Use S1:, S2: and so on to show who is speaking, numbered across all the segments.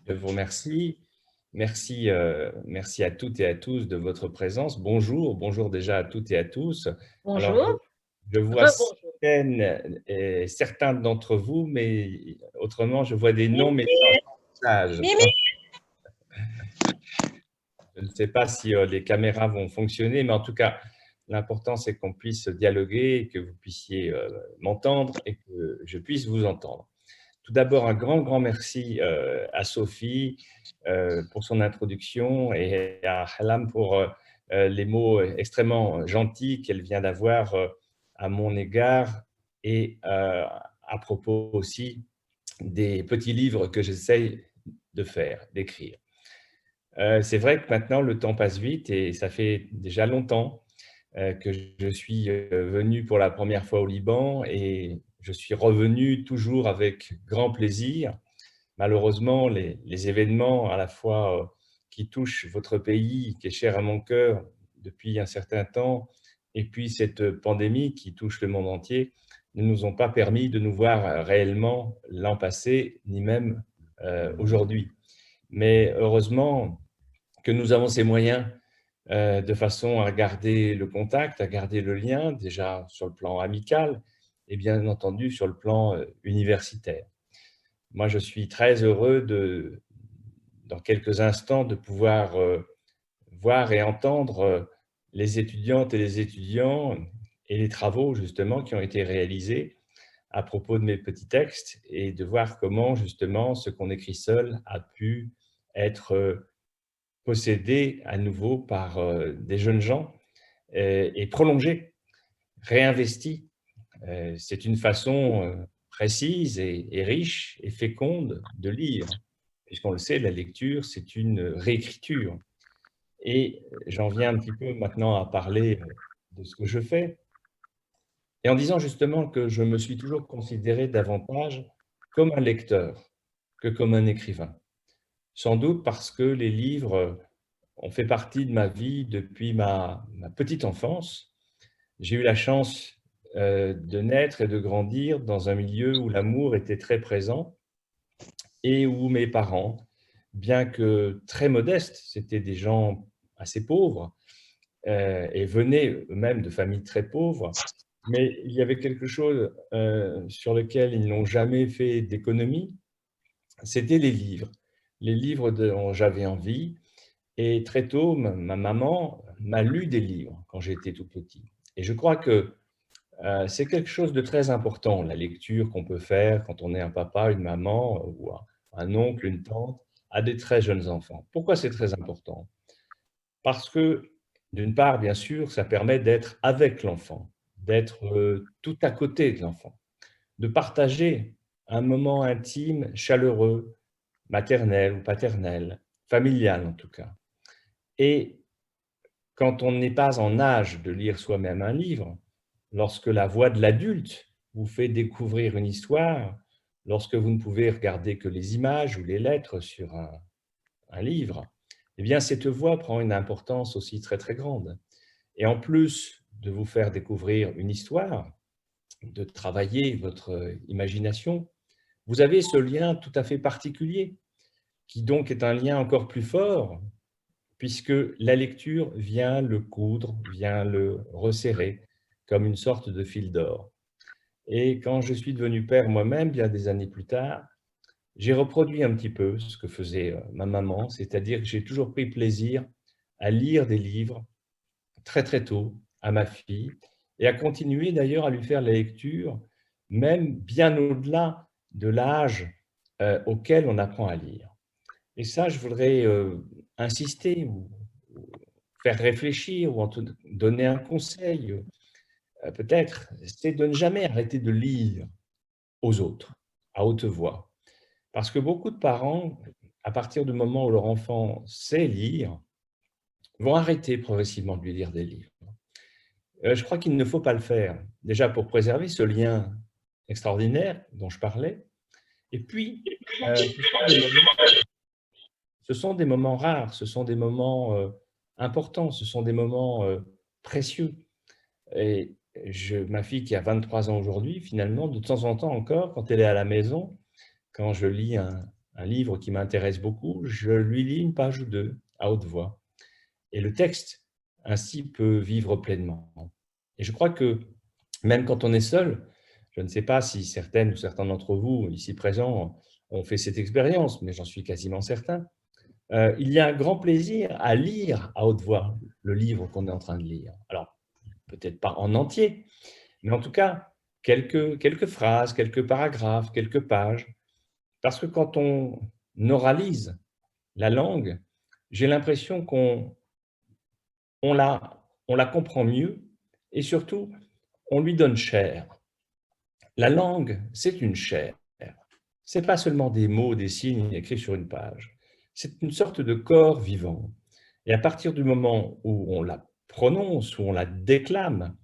S1: Je vous remercie. Merci, merci à toutes et à tous de votre présence. Bonjour, bonjour déjà à toutes et à tous. Alors,
S2: Bonjour,
S1: je vois
S2: rebonjour.
S1: certains d'entre vous, mais autrement, je vois des noms, mais sans visage.
S2: Mimi,
S1: Je ne sais pas si les caméras vont fonctionner, mais en tout cas, l'important, c'est qu'on puisse dialoguer, que vous puissiez m'entendre et que je puisse vous entendre. Tout d'abord, un grand, grand merci à Sophie pour son introduction et à Halam pour les mots extrêmement gentils qu'elle vient d'avoir à mon égard et à propos aussi des petits livres que j'essaye de faire, d'écrire. C'est vrai que maintenant, le temps passe vite et ça fait déjà longtemps que je suis venu pour la première fois au Liban et je suis revenu toujours avec grand plaisir. Malheureusement, les événements à la fois qui touchent votre pays, qui est cher à mon cœur depuis un certain temps, et puis cette pandémie qui touche le monde entier, ne nous ont pas permis de nous voir réellement l'an passé, ni même aujourd'hui. Mais heureusement que nous avons ces moyens de façon à garder le contact, à garder le lien, déjà sur le plan amical et bien entendu sur le plan universitaire. Moi, je suis très heureux dans quelques instants, de pouvoir voir et entendre les étudiantes et les étudiants et les travaux justement qui ont été réalisés à propos de mes petits textes et de voir comment justement ce qu'on écrit seul a pu être possédé à nouveau par des jeunes gens et prolongé, réinvesti. C'est une façon précise et riche et féconde de lire. Puisqu'on le sait, la lecture, c'est une réécriture. Et j'en viens un petit peu maintenant à parler de ce que je fais, et en disant justement que je me suis toujours considéré davantage comme un lecteur que comme un écrivain. Sans doute parce que les livres ont fait partie de ma vie depuis ma petite enfance. J'ai eu la chance de naître et de grandir dans un milieu où l'amour était très présent et où mes parents, bien que très modestes, c'étaient des gens assez pauvres et venaient eux-mêmes de familles très pauvres, mais il y avait quelque chose sur lequel ils n'ont jamais fait d'économie, c'était les livres dont j'avais envie. Et très tôt, ma maman m'a lu des livres quand j'étais tout petit. Et je crois que c'est quelque chose de très important, la lecture qu'on peut faire quand on est un papa, une maman ou un oncle, une tante, à des très jeunes enfants. Pourquoi c'est très important? Parce que, d'une part, bien sûr, ça permet d'être avec l'enfant, d'être tout à côté de l'enfant, de partager un moment intime, chaleureux, maternel ou paternel, familial en tout cas. Et quand on n'est pas en âge de lire soi-même un livre, lorsque la voix de l'adulte vous fait découvrir une histoire, lorsque vous ne pouvez regarder que les images ou les lettres sur un livre, eh bien cette voix prend une importance aussi très très grande. Et en plus de vous faire découvrir une histoire, de travailler votre imagination, vous avez ce lien tout à fait particulier, qui donc est un lien encore plus fort, puisque la lecture vient le coudre, vient le resserrer, comme une sorte de fil d'or. Et quand je suis devenu père moi-même, bien des années plus tard, j'ai reproduit un petit peu ce que faisait ma maman, c'est-à-dire que j'ai toujours pris plaisir à lire des livres très très tôt à ma fille et à continuer d'ailleurs à lui faire la lecture, même bien au-delà de l'âge auquel on apprend à lire. Et ça, je voudrais insister ou faire réfléchir ou en tout donner un conseil, peut-être, c'est de ne jamais arrêter de lire aux autres, à haute voix. Parce que beaucoup de parents, à partir du moment où leur enfant sait lire, vont arrêter progressivement de lui lire des livres. Je crois qu'il ne faut pas le faire. Déjà pour préserver ce lien extraordinaire dont je parlais, et puis, ce sont des moments rares, ce sont des moments importants, ce sont des moments précieux. Et ma fille qui a 23 ans aujourd'hui, finalement, de temps en temps encore, quand elle est à la maison, quand je lis un livre qui m'intéresse beaucoup, je lui lis une page ou deux à haute voix. Et le texte, ainsi, peut vivre pleinement. Et je crois que même quand on est seul, je ne sais pas si certaines ou certains d'entre vous, ici présents, ont fait cette expérience, mais j'en suis quasiment certain, il y a un grand plaisir à lire à haute voix le livre qu'on est en train de lire. Alors, peut-être pas en entier, mais en tout cas, quelques phrases, quelques paragraphes, quelques pages. Parce que quand on oralise la langue, j'ai l'impression on la comprend mieux et surtout, on lui donne chair. La langue, c'est une chair. Ce n'est pas seulement des mots, des signes écrits sur une page. C'est une sorte de corps vivant. Et à partir du moment où on la prononce, où on la déclame,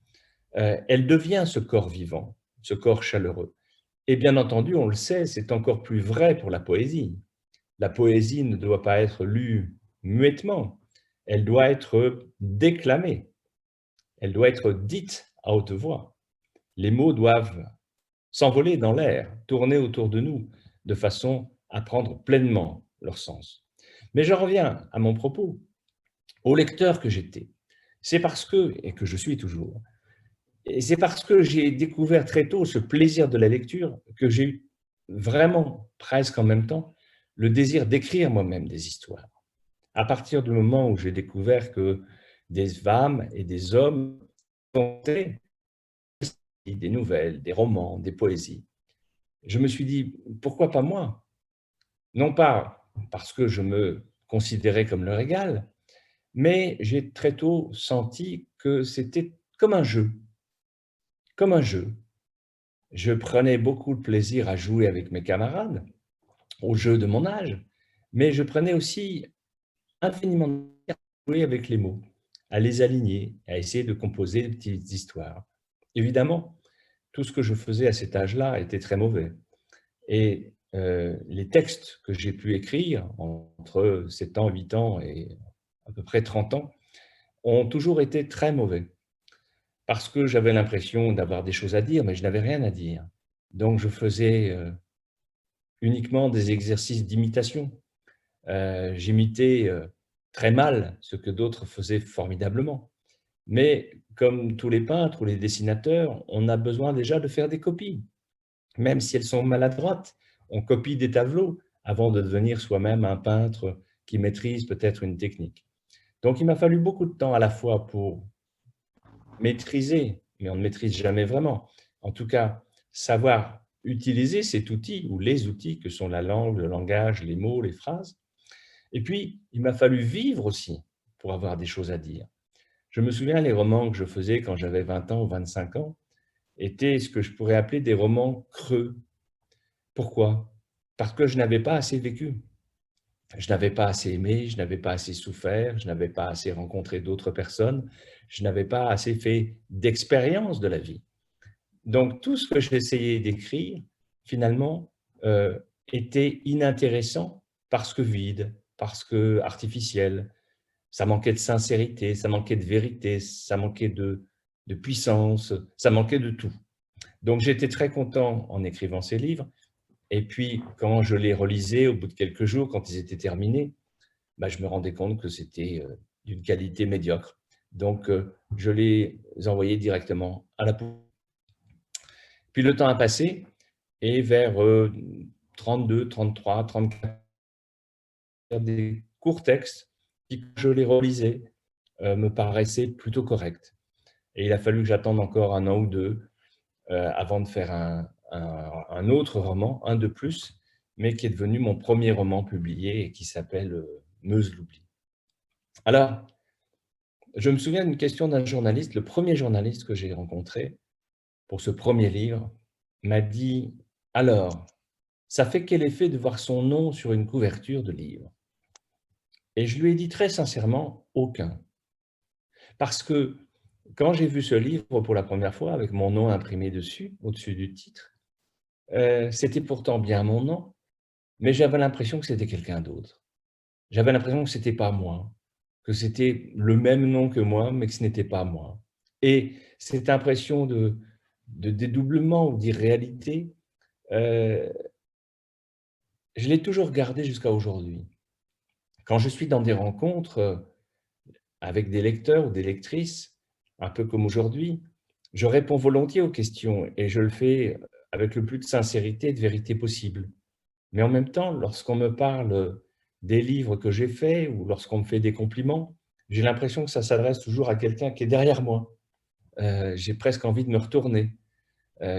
S1: elle devient ce corps vivant, ce corps chaleureux. Et bien entendu, on le sait, c'est encore plus vrai pour la poésie. La poésie ne doit pas être lue muettement, elle doit être déclamée, elle doit être dite à haute voix. Les mots doivent s'envoler dans l'air, tourner autour de nous, de façon à prendre pleinement leur sens. Mais je reviens à mon propos, au lecteur que j'étais. C'est parce que, et que je suis toujours, et c'est parce que j'ai découvert très tôt ce plaisir de la lecture que j'ai eu vraiment, presque en même temps, le désir d'écrire moi-même des histoires. À partir du moment où j'ai découvert que des femmes et des hommes contaient des nouvelles, des romans, des poésies, je me suis dit, pourquoi pas moi? Non pas parce que je me considérais comme leur égal, mais j'ai très tôt senti que c'était comme un jeu, comme un jeu. Je prenais beaucoup de plaisir à jouer avec mes camarades, aux jeux de mon âge, mais je prenais aussi infiniment de plaisir à jouer avec les mots, à les aligner, à essayer de composer des petites histoires. Évidemment, tout ce que je faisais à cet âge-là était très mauvais. Et les textes que j'ai pu écrire entre 7 ans, 8 ans et à peu près 30 ans ont toujours été très mauvais. Parce que j'avais l'impression d'avoir des choses à dire, mais je n'avais rien à dire. Donc je faisais uniquement des exercices d'imitation. J'imitais très mal ce que d'autres faisaient formidablement. Mais comme tous les peintres ou les dessinateurs, on a besoin déjà de faire des copies. Même si elles sont maladroites, on copie des tableaux avant de devenir soi-même un peintre qui maîtrise peut-être une technique. Donc il m'a fallu beaucoup de temps à la fois pour maîtriser, mais on ne maîtrise jamais vraiment. En tout cas, savoir utiliser cet outil ou les outils que sont la langue, le langage, les mots, les phrases. Et puis, il m'a fallu vivre aussi pour avoir des choses à dire. Je me souviens, les romans que je faisais quand j'avais 20 ans ou 25 ans étaient ce que je pourrais appeler des romans creux. Pourquoi? Parce que je n'avais pas assez vécu. Je n'avais pas assez aimé, je n'avais pas assez souffert, je n'avais pas assez rencontré d'autres personnes, je n'avais pas assez fait d'expérience de la vie. Donc tout ce que j'essayais d'écrire, finalement, était inintéressant parce que vide, parce que artificiel. Ça manquait de sincérité, ça manquait de vérité, ça manquait de puissance, ça manquait de tout. Donc j'étais très content en écrivant ces livres. Et puis, quand je les relisais au bout de quelques jours, quand ils étaient terminés, bah, je me rendais compte que c'était d'une qualité médiocre. Donc, je les envoyais directement à la poubelle. Puis le temps a passé et vers 32, 33, 34, des courts textes qui, quand je les relisais, me paraissaient plutôt corrects. Et il a fallu que j'attende encore un an ou deux avant de faire un autre roman, un de plus, mais qui est devenu mon premier roman publié et qui s'appelle Meuse l'oubli. Alors, je me souviens d'une question d'un journaliste, le premier journaliste que j'ai rencontré pour ce premier livre, m'a dit: «Alors, ça fait quel effet de voir son nom sur une couverture de livre?» Et je lui ai dit très sincèrement: «Aucun». Parce que quand j'ai vu ce livre pour la première fois avec mon nom imprimé dessus, au-dessus du titre, c'était pourtant bien mon nom, mais j'avais l'impression que c'était quelqu'un d'autre. J'avais l'impression que c'était pas moi, que c'était le même nom que moi, mais que ce n'était pas moi. Et cette impression de dédoublement ou d'irréalité, heu, je l'ai toujours gardé jusqu'à aujourd'hui. Quand je suis dans des rencontres, avec des lecteurs ou des lectrices, un peu comme aujourd'hui, je réponds volontiers aux questions et je le fais avec le plus de sincérité et de vérité possible. Mais en même temps, lorsqu'on me parle des livres que j'ai faits ou lorsqu'on me fait des compliments, j'ai l'impression que ça s'adresse toujours à quelqu'un qui est derrière moi. J'ai presque envie de me retourner.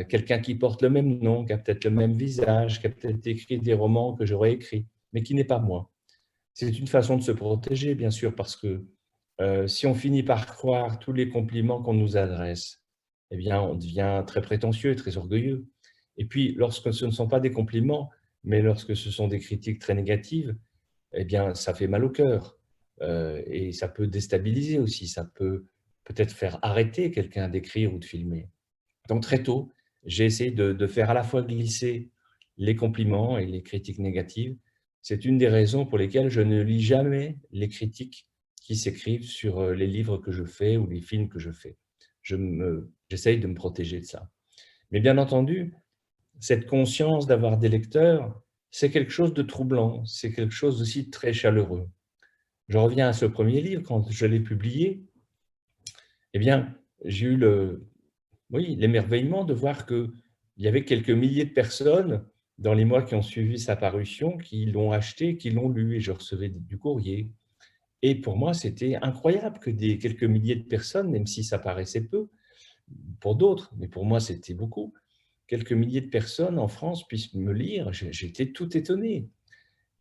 S1: Quelqu'un qui porte le même nom, qui a peut-être le même visage, qui a peut-être écrit des romans que j'aurais écrits, mais qui n'est pas moi. C'est une façon de se protéger, bien sûr, parce que, si on finit par croire tous les compliments qu'on nous adresse, eh bien, on devient très prétentieux et très orgueilleux. Et puis, lorsque ce ne sont pas des compliments, mais lorsque ce sont des critiques très négatives, eh bien, ça fait mal au cœur, et ça peut déstabiliser aussi. Ça peut peut-être faire arrêter quelqu'un d'écrire ou de filmer. Donc très tôt, j'ai essayé de faire à la fois glisser les compliments et les critiques négatives. C'est une des raisons pour lesquelles je ne lis jamais les critiques qui s'écrivent sur, les livres que je fais ou les films que je fais. J'essaye de me protéger de ça. Mais bien entendu, cette conscience d'avoir des lecteurs, c'est quelque chose de troublant, c'est quelque chose aussi de très chaleureux. Je reviens à ce premier livre, quand je l'ai publié, eh bien, j'ai eu oui, l'émerveillement de voir qu'il y avait quelques milliers de personnes dans les mois qui ont suivi sa parution qui l'ont acheté, qui l'ont lu et je recevais du courrier. Et pour moi, c'était incroyable que des quelques milliers de personnes, même si ça paraissait peu pour d'autres, mais pour moi, c'était beaucoup, quelques milliers de personnes en France puissent me lire. J'étais tout étonné.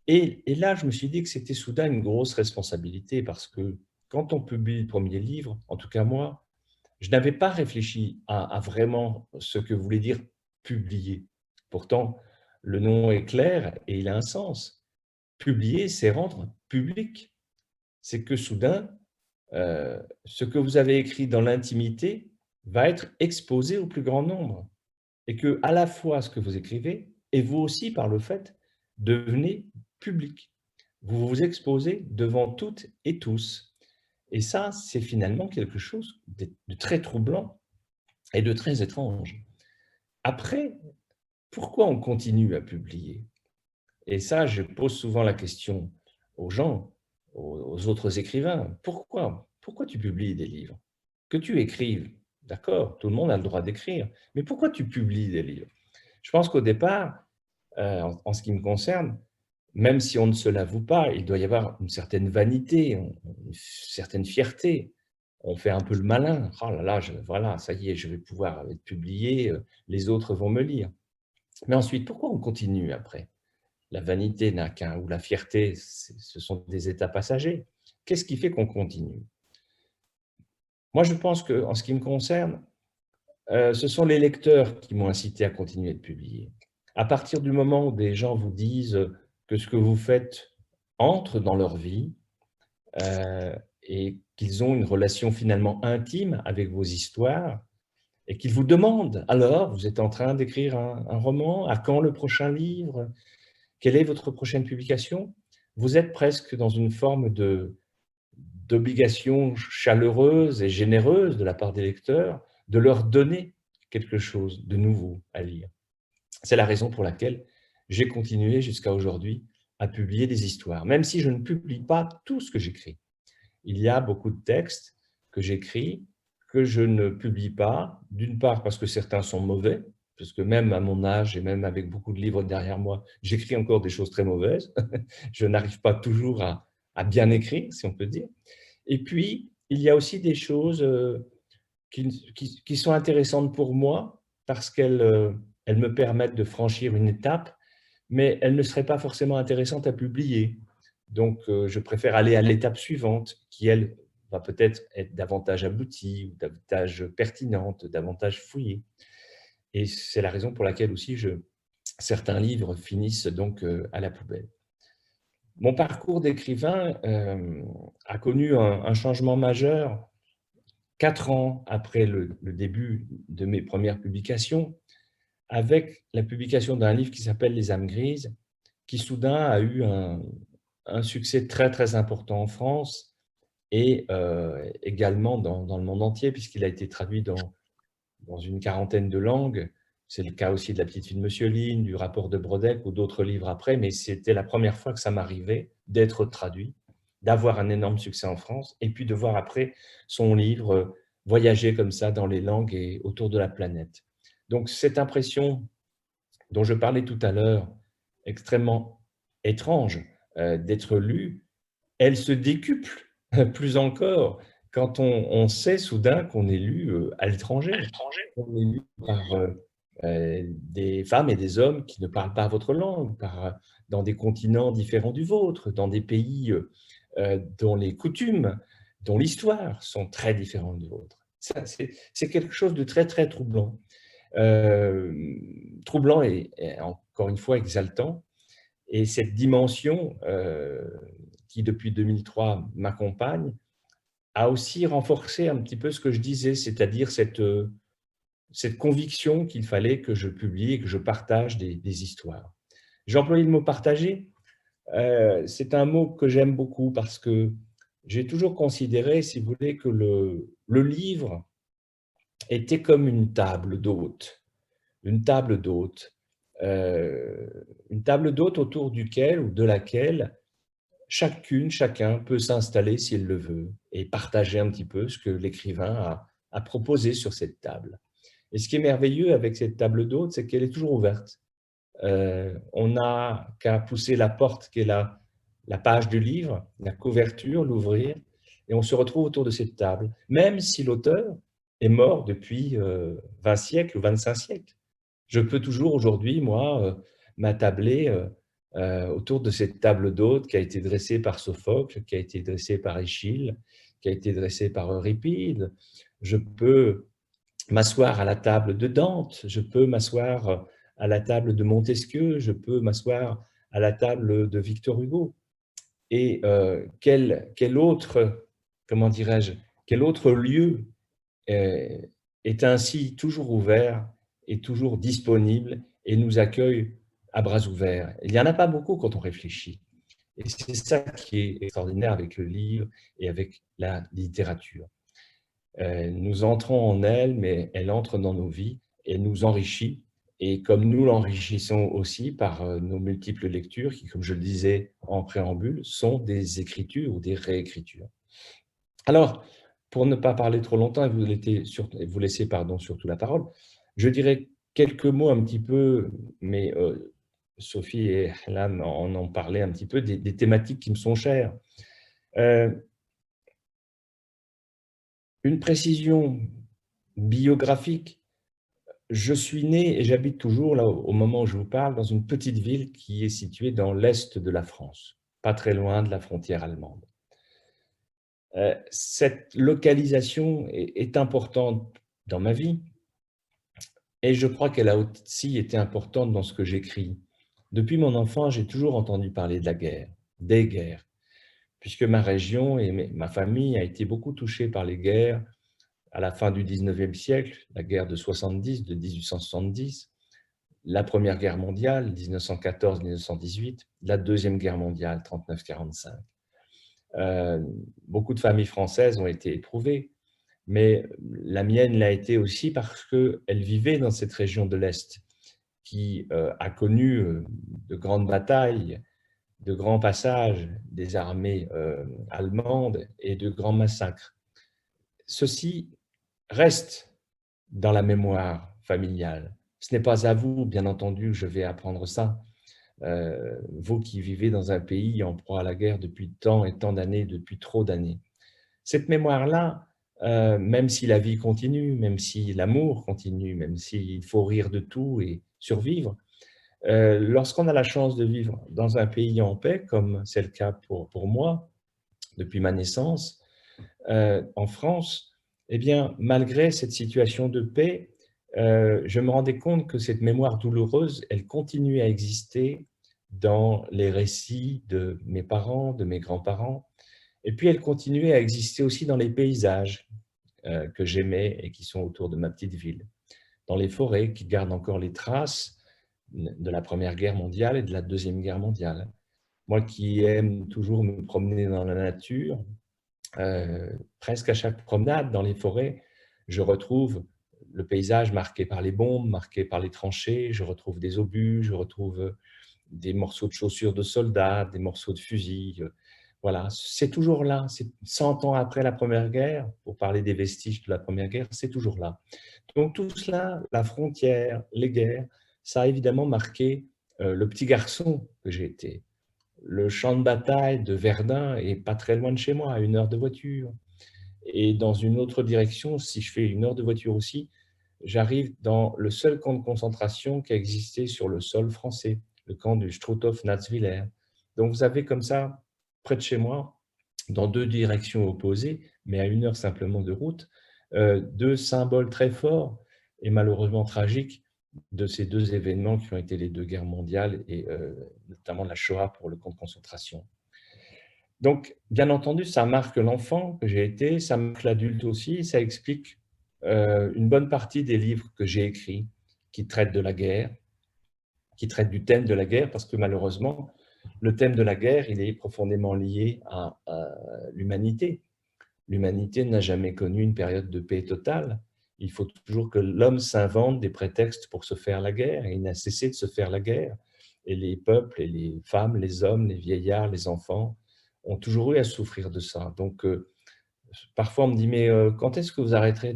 S1: Et là, je me suis dit que c'était soudain une grosse responsabilité parce que quand on publie le premier livre, en tout cas moi, je n'avais pas réfléchi à vraiment ce que voulait dire publier. Pourtant, le nom est clair et il a un sens. Publier, c'est rendre public. C'est que soudain, ce que vous avez écrit dans l'intimité va être exposé au plus grand nombre et que, à la fois, ce que vous écrivez et vous aussi, par le fait, devenez public. Vous vous exposez devant toutes et tous. Et ça, c'est finalement quelque chose de très troublant et de très étrange. Après, pourquoi on continue à publier? Et ça, je pose souvent la question aux gens, aux autres écrivains. Pourquoi? Pourquoi tu publies des livres? Que tu écrives, d'accord, tout le monde a le droit d'écrire, mais pourquoi tu publies des livres? Je pense qu'au départ, en ce qui me concerne, même si on ne se l'avoue pas, il doit y avoir une certaine vanité, une certaine fierté. On fait un peu le malin. «Oh là là, voilà, ça y est, je vais pouvoir être publié, les autres vont me lire». Mais ensuite, pourquoi on continue après? La vanité n'a qu'un ou la fierté, ce sont des états passagers. Qu'est-ce qui fait qu'on continue? Moi, je pense qu'en ce qui me concerne, ce sont les lecteurs qui m'ont incité à continuer de publier. À partir du moment où des gens vous disent, que ce que vous faites entre dans leur vie, heu et qu'ils ont une relation finalement intime avec vos histoires et qu'ils vous demandent: «Alors, vous êtes en train d'écrire un roman? À quand le prochain livre? Quelle est votre prochaine publication?» Vous êtes presque dans une forme d'obligation chaleureuse et généreuse de la part des lecteurs de leur donner quelque chose de nouveau à lire. C'est la raison pour laquelle j'ai continué jusqu'à aujourd'hui à publier des histoires, même si je ne publie pas tout ce que j'écris. Il y a beaucoup de textes que j'écris, que je ne publie pas, d'une part parce que certains sont mauvais, parce que même à mon âge et même avec beaucoup de livres derrière moi, j'écris encore des choses très mauvaises. Je n'arrive pas toujours à bien écrire, si on peut dire. Et puis, il y a aussi des choses, qui sont intéressantes pour moi parce elles me permettent de franchir une étape, mais elles ne seraient pas forcément intéressantes à publier. Donc, je préfère aller à l'étape suivante qui, elle, va peut-être être davantage aboutie ou davantage pertinente, davantage fouillée. Et c'est la raison pour laquelle aussi certains livres finissent donc, à la poubelle. Mon parcours d'écrivain, a connu un changement majeur 4 ans après le début de mes premières publications, avec la publication d'un livre qui s'appelle «Les âmes grises», qui soudain a eu un succès très, très important en France et également dans le monde entier puisqu'il a été traduit dans une quarantaine de langues C'est le cas aussi de La petite fille de Monsieur Lynn, du rapport de Brodeck ou d'autres livres après, mais c'était la première fois que ça m'arrivait d'être traduit, d'avoir un énorme succès en France, et puis de voir après son livre voyager comme ça dans les langues et autour de la planète. Donc cette impression dont je parlais tout à l'heure, extrêmement étrange d'être lu, elle se décuple plus encore quand on sait soudain qu'on est lu à l'étranger. On est lu par des femmes et des hommes qui ne parlent pas votre langue, dans des continents différents du vôtre, dans des pays dont les coutumes, dont l'histoire sont très différentes du vôtre. C'est quelque chose de très, très troublant. Troublant et encore une fois exaltant. Et cette dimension qui, depuis 2003, m'accompagne, a aussi renforcé un petit peu ce que je disais, c'est-à-dire cette conviction qu'il fallait que je publie et que je partage des histoires. J'ai employé le mot « partager ». C'est un mot que j'aime beaucoup parce que j'ai toujours considéré, si vous voulez, que le livre était comme une table d'hôte. Une table d'hôte. Une table d'hôte autour duquel ou de laquelle chacun peut s'installer s'il le veut et partager un petit peu ce que l'écrivain a proposé sur cette table. Et ce qui est merveilleux avec cette table d'hôte, c'est qu'elle est toujours ouverte. On n'a qu'à pousser la porte qui est la page du livre, la couverture, l'ouvrir, et on se retrouve autour de cette table, même si l'auteur est mort depuis 20 siècles ou 25 siècles. Je peux toujours aujourd'hui, moi, m'attabler autour de cette table d'hôte qui a été dressée par Sophocle, qui a été dressée par Échille, qui a été dressée par Euripide. Je peux m'asseoir à la table de Dante, je peux m'asseoir à la table de Montesquieu, je peux m'asseoir à la table de Victor Hugo. Et quel autre, comment dirais-je, quel autre lieu est ainsi toujours ouvert et toujours disponible et nous accueille à bras ouverts. Il n'y en a pas beaucoup quand on réfléchit. Et c'est ça qui est extraordinaire avec le livre et avec la littérature. Nous entrons en elle, mais elle entre dans nos vies et nous enrichit. Et comme nous l'enrichissons aussi par nos multiples lectures, qui, comme je le disais en préambule, sont des écritures ou des réécritures. Alors, pour ne pas parler trop longtemps et vous laisser surtout la parole, je dirais quelques mots un petit peu, mais Sophie et Hélène en ont parlé un petit peu, des thématiques qui me sont chères. Une précision biographique. Je suis né et j'habite toujours, là, au moment où je vous parle, dans une petite ville qui est située dans l'est de la France, pas très loin de la frontière allemande. Cette localisation est importante dans ma vie et je crois qu'elle a aussi été importante dans ce que j'écris. Depuis mon enfance, j'ai toujours entendu parler de la guerre, des guerres, puisque ma région et ma famille a été beaucoup touchée par les guerres à la fin du 19e siècle, la guerre de 70, de 1870, la Première Guerre mondiale, 1914-1918, la Deuxième Guerre mondiale, 39-45. Beaucoup de familles françaises ont été éprouvées, mais la mienne l'a été aussi parce qu'elle vivait dans cette région de l'Est qui a connu de grandes batailles, de grands passages des armées allemandes et de grands massacres. Ceci reste dans la mémoire familiale. Ce n'est pas à vous, bien entendu, que je vais apprendre ça. Vous qui vivez dans un pays en proie à la guerre depuis tant et tant d'années, depuis trop d'années. Cette mémoire-là, même si la vie continue, même si l'amour continue, même s'il faut rire de tout et survivre, lorsqu'on a la chance de vivre dans un pays en paix, comme c'est le cas pour moi, depuis ma naissance, en France, eh bien, malgré cette situation de paix, je me rendais compte que cette mémoire douloureuse, elle continuait à exister dans les récits de mes parents, de mes grands-parents, et puis elle continuait à exister aussi dans les paysages que j'aimais et qui sont autour de ma petite ville, dans les forêts qui gardent encore les traces de la Première Guerre mondiale et de la Deuxième Guerre mondiale. Moi qui aime toujours me promener dans la nature, presque à chaque promenade dans les forêts, je retrouve le paysage marqué par les bombes, marqué par les tranchées. Je retrouve des obus, je retrouve des morceaux de chaussures de soldats, des morceaux de fusils. Voilà, c'est toujours là. C'est 100 ans après la Première Guerre, pour parler des vestiges de la Première Guerre, c'est toujours là. Donc tout cela, la frontière, les guerres, ça a évidemment marqué le petit garçon que j'ai été. Le champ de bataille de Verdun est pas très loin de chez moi, à 1 heure de voiture. Et dans une autre direction, si je fais 1 heure de voiture aussi, j'arrive dans le seul camp de concentration qui a existé sur le sol français, le camp du Struthof-Natzwiller. Donc vous avez comme ça, près de chez moi, dans 2 directions opposées, mais à 1 heure simplement de route, 2 symboles très forts et malheureusement tragiques de ces 2 événements qui ont été les 2 guerres mondiales et notamment la Shoah pour le camp de concentration. Donc, bien entendu, ça marque l'enfant que j'ai été, ça marque l'adulte aussi, ça explique une bonne partie des livres que j'ai écrits qui traitent de la guerre, qui traitent du thème de la guerre, parce que malheureusement, le thème de la guerre, il est profondément lié à l'humanité. L'humanité n'a jamais connu une période de paix totale. Il faut toujours que l'homme s'invente des prétextes pour se faire la guerre, et il n'a cessé de se faire la guerre. Et les peuples, et les femmes, les hommes, les vieillards, les enfants, ont toujours eu à souffrir de ça. Donc, parfois, on me dit, mais quand est-ce que vous arrêterez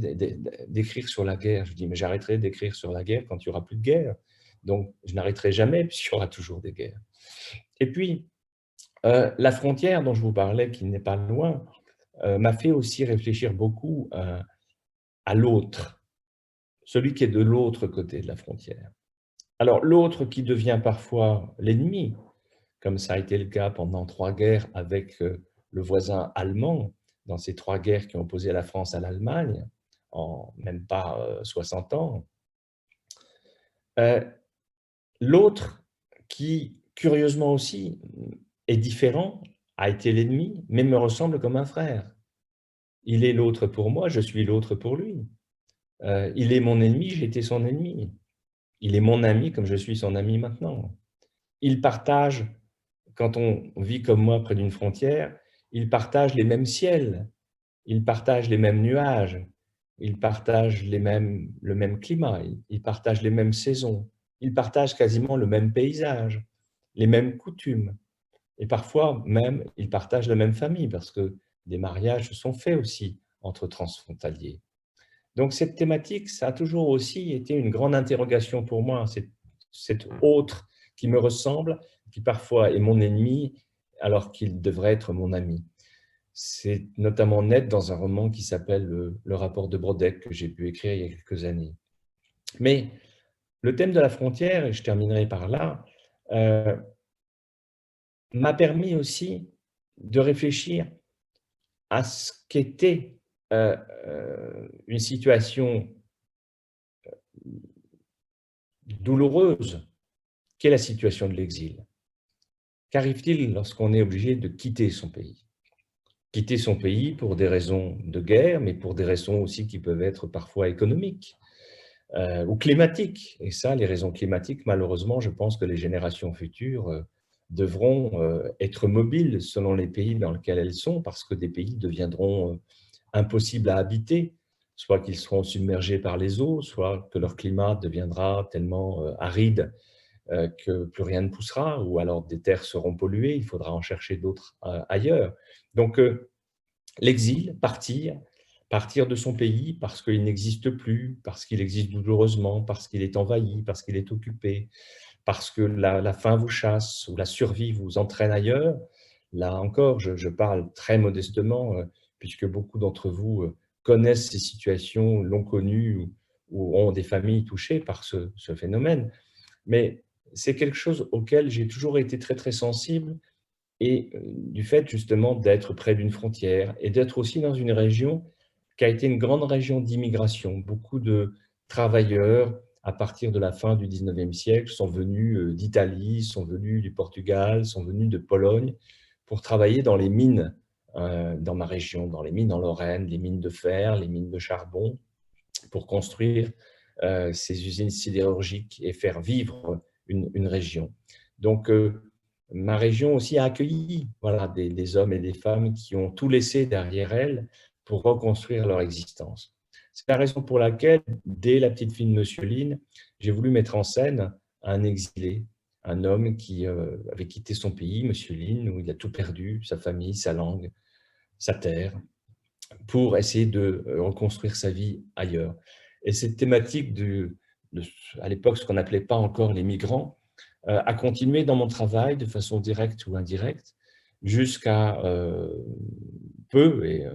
S1: d'écrire sur la guerre? Je dis, mais j'arrêterai d'écrire sur la guerre quand il n'y aura plus de guerre. Donc, je n'arrêterai jamais, puisqu'il y aura toujours des guerres. Et puis, la frontière dont je vous parlais, qui n'est pas loin, m'a fait aussi réfléchir beaucoup à l'autre, celui qui est de l'autre côté de la frontière. Alors, l'autre qui devient parfois l'ennemi, comme ça a été le cas pendant 3 guerres avec le voisin allemand, dans ces 3 guerres qui ont opposé la France à l'Allemagne, en même pas 60 ans. L'autre qui, curieusement aussi, est différent, a été l'ennemi, mais me ressemble comme un frère. Il est l'autre pour moi, je suis l'autre pour lui. Il est mon ennemi, j'ai été son ennemi. Il est mon ami comme je suis son ami maintenant. Il partage, quand on vit comme moi près d'une frontière, il partage les mêmes ciels, il partage les mêmes nuages, il partage le même climat, il partage les mêmes saisons, il partage quasiment le même paysage, les mêmes coutumes. Et parfois même, ils partagent la même famille parce que des mariages se sont faits aussi entre transfrontaliers. Donc cette thématique, ça a toujours aussi été une grande interrogation pour moi, cet autre qui me ressemble, qui parfois est mon ennemi, alors qu'il devrait être mon ami. C'est notamment net dans un roman qui s'appelle Le rapport de Brodeck, que j'ai pu écrire il y a quelques années. Mais le thème de la frontière, et je terminerai par là, m'a permis aussi de réfléchir à ce qu'était une situation douloureuse, qu'est la situation de l'exil. Qu'arrive-t-il lorsqu'on est obligé de quitter son pays? Quitter son pays pour des raisons de guerre, mais pour des raisons aussi qui peuvent être parfois économiques ou climatiques. Et ça, les raisons climatiques, malheureusement, je pense que les générations futures devront être mobiles selon les pays dans lesquels elles sont, parce que des pays deviendront impossibles à habiter, soit qu'ils seront submergés par les eaux, soit que leur climat deviendra tellement aride que plus rien ne poussera, ou alors des terres seront polluées, il faudra en chercher d'autres ailleurs. Donc l'exil, partir de son pays parce qu'il n'existe plus, parce qu'il existe douloureusement, parce qu'il est envahi, parce qu'il est occupé, parce que la faim vous chasse ou la survie vous entraîne ailleurs. Là encore, je parle très modestement, puisque beaucoup d'entre vous connaissent ces situations, l'ont connues ou ont des familles touchées par ce phénomène. Mais c'est quelque chose auquel j'ai toujours été très, très sensible et du fait justement d'être près d'une frontière et d'être aussi dans une région qui a été une grande région d'immigration. Beaucoup de travailleurs, à partir de la fin du 19e siècle, sont venus d'Italie, sont venus du Portugal, sont venus de Pologne pour travailler dans les mines dans ma région, dans les mines en Lorraine, les mines de fer, les mines de charbon, pour construire ces usines sidérurgiques et faire vivre une région. Donc, ma région aussi a accueilli voilà, des hommes et des femmes qui ont tout laissé derrière elles pour reconstruire leur existence. C'est la raison pour laquelle, dès La petite fille de Monsieur Lin, j'ai voulu mettre en scène un exilé, un homme qui avait quitté son pays, Monsieur Lin, où il a tout perdu, sa famille, sa langue, sa terre, pour essayer de reconstruire sa vie ailleurs. Et cette thématique à l'époque, ce qu'on n'appelait pas encore les migrants, a continué dans mon travail de façon directe ou indirecte, jusqu'à peu, et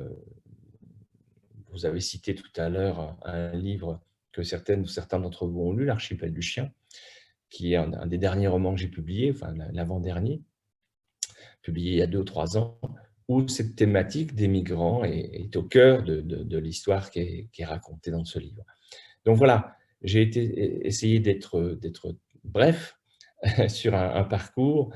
S1: vous avez cité tout à l'heure un livre que certaines ou certains d'entre vous ont lu, L'Archipel du chien, qui est un des derniers romans que j'ai publié, enfin l'avant-dernier, publié il y a 2 ou 3 ans, où cette thématique des migrants est au cœur de l'histoire qui est racontée dans ce livre. Donc voilà, j'ai essayé d'être bref sur un parcours.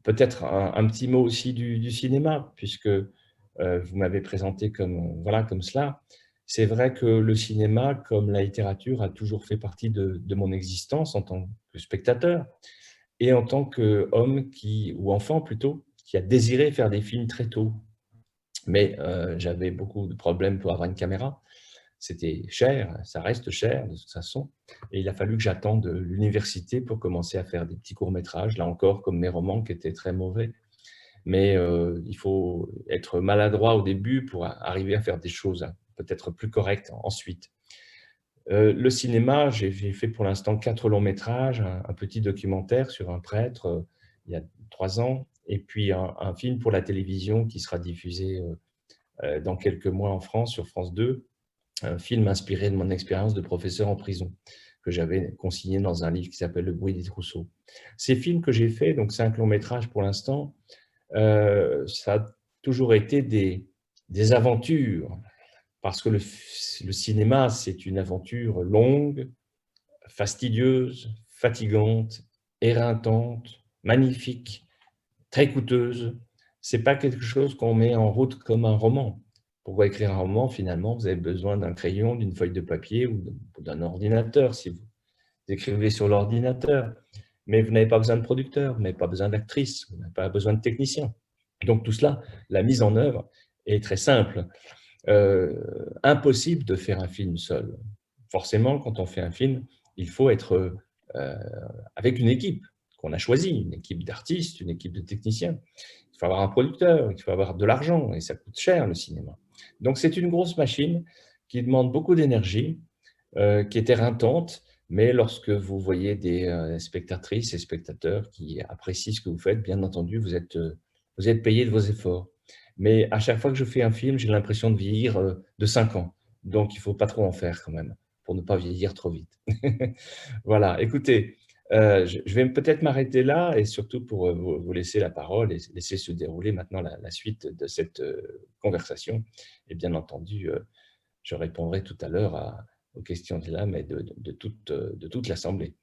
S1: Peut-être un petit mot aussi du cinéma, puisque vous m'avez présenté comme, voilà, comme cela. C'est vrai que le cinéma, comme la littérature, a toujours fait partie de mon existence en tant que spectateur et en tant qu'homme ou enfant plutôt, qui a désiré faire des films très tôt. Mais j'avais beaucoup de problèmes pour avoir une caméra. C'était cher, ça reste cher de toute façon. Et il a fallu que j'attende l'université pour commencer à faire des petits courts-métrages, là encore, comme mes romans qui étaient très mauvais. Mais il faut être maladroit au début pour arriver à faire des choses peut-être plus correctes ensuite. Le cinéma, j'ai fait pour l'instant 4 longs métrages, un petit documentaire sur un prêtre il y a 3 ans, et puis un film pour la télévision qui sera diffusé dans quelques mois en France, sur France 2, un film inspiré de mon expérience de professeur en prison, que j'avais consigné dans un livre qui s'appelle Le bruit des trousseaux. Ces films que j'ai faits, donc 5 longs métrages pour l'instant, ça a toujours été des aventures, parce que le cinéma, c'est une aventure longue, fastidieuse, fatigante, éreintante, magnifique, très coûteuse. Ce n'est pas quelque chose qu'on met en route comme un roman. Pour écrire un roman, finalement, vous avez besoin d'un crayon, d'une feuille de papier ou d'un ordinateur, si vous écrivez sur l'ordinateur. Mais vous n'avez pas besoin de producteur, vous n'avez pas besoin d'actrice, vous n'avez pas besoin de technicien. Donc tout cela, la mise en œuvre est très simple. Impossible de faire un film seul. Forcément, quand on fait un film, il faut être avec une équipe qu'on a choisie, une équipe d'artistes, une équipe de techniciens. Il faut avoir un producteur, il faut avoir de l'argent, et ça coûte cher le cinéma. Donc c'est une grosse machine qui demande beaucoup d'énergie, qui est éreintante, mais lorsque vous voyez des spectatrices et spectateurs qui apprécient ce que vous faites, bien entendu, vous êtes payé de vos efforts. Mais à chaque fois que je fais un film, j'ai l'impression de vieillir de 5 ans. Donc, il ne faut pas trop en faire quand même, pour ne pas vieillir trop vite. Voilà, écoutez, je vais peut-être m'arrêter là, et surtout pour vous laisser la parole et laisser se dérouler maintenant la suite de cette conversation. Et bien entendu, je répondrai tout à l'heure aux questions de l'âme et de toute l'Assemblée.